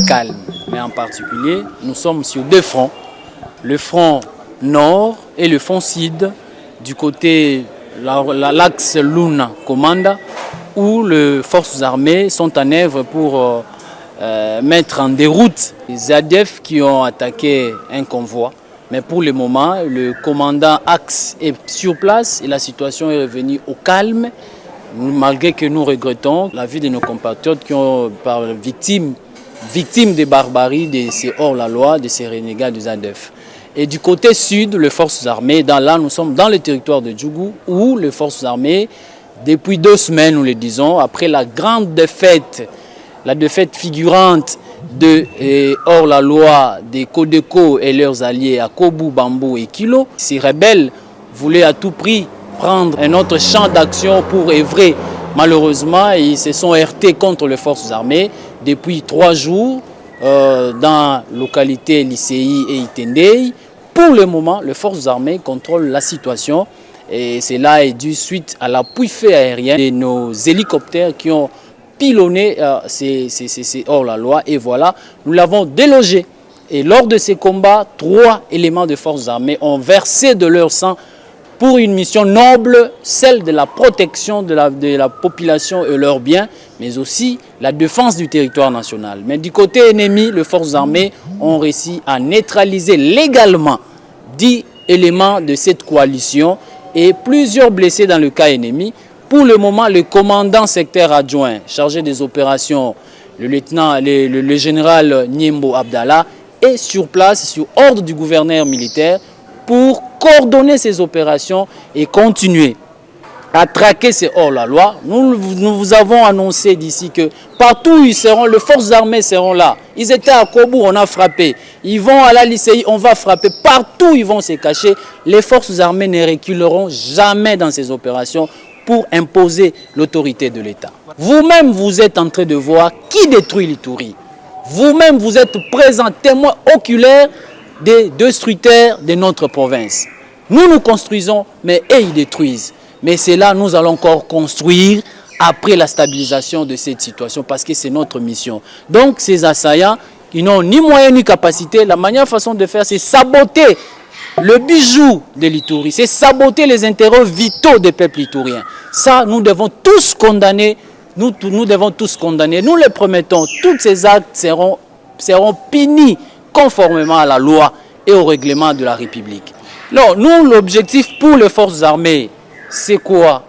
calme. Mais en particulier, nous sommes sur deux fronts. Le front nord et le front sud, du côté l'axe Luna-Komanda, où les forces armées sont en œuvre pour mettre en déroute les ADF qui ont attaqué un convoi. Mais pour le moment, le commandant Axe est sur place et la situation est revenue au calme, malgré que nous regrettons la vie de nos compatriotes qui ont par victimes des barbaries, de ces hors-la-loi, de ces renégats des ADF. Et du côté sud, les forces armées, là nous sommes dans le territoire de Djougou, où les forces armées, depuis 2 semaines, nous le disons, après la grande défaite, la défaite figurante de hors-la-loi des Codeco et leurs alliés à Kobu, Bambou et Kilo, ces rebelles voulaient à tout prix prendre un autre champ d'action pour œuvrer. Malheureusement, ils se sont heurtés contre les forces armées depuis 3 jours dans la localité Lycéi et Itendei. Pour le moment, les forces armées contrôlent la situation et cela est dû suite à l'appui-fait aérien de nos hélicoptères qui ont pilonné ces hors-la-loi. Et voilà, nous l'avons délogé. Et lors de ces combats, 3 éléments de forces armées ont versé de leur sang pour une mission noble, celle de la protection de la population et leurs biens, mais aussi la défense du territoire national. Mais du côté ennemi, les forces armées ont réussi à neutraliser légalement 10 éléments de cette coalition et plusieurs blessés dans le cas ennemi. Pour le moment, le commandant secteur adjoint chargé des opérations, le général Niembo Abdallah, est sur place, sur ordre du gouverneur militaire, pour coordonner ces opérations et continuer à traquer ces hors-la-loi. Nous vous avons annoncé d'ici que partout où ils seront, les forces armées seront là. Ils étaient à Kobu, on a frappé. Ils vont à la Lycéi, on va frapper. Partout ils vont se cacher. Les forces armées ne reculeront jamais dans ces opérations pour imposer l'autorité de l'État. Vous-même, vous êtes en train de voir qui détruit l'Ituri. Vous-même, vous êtes présent, témoin oculaire des destructeurs de notre province. Nous construisons, mais eux, ils détruisent. Mais c'est là nous allons encore construire après la stabilisation de cette situation, parce que c'est notre mission. Donc, ces assaillants, qui n'ont ni moyens ni capacité, la meilleure façon de faire, c'est saboter le bijou de l'Ituri, c'est saboter les intérêts vitaux des peuples ituriens. Ça, nous devons tous condamner. Nous devons tous condamner. Nous les promettons, tous ces actes seront punis conformément à la loi et au règlement de la République. Non, nous, l'objectif pour les forces armées, c'est quoi?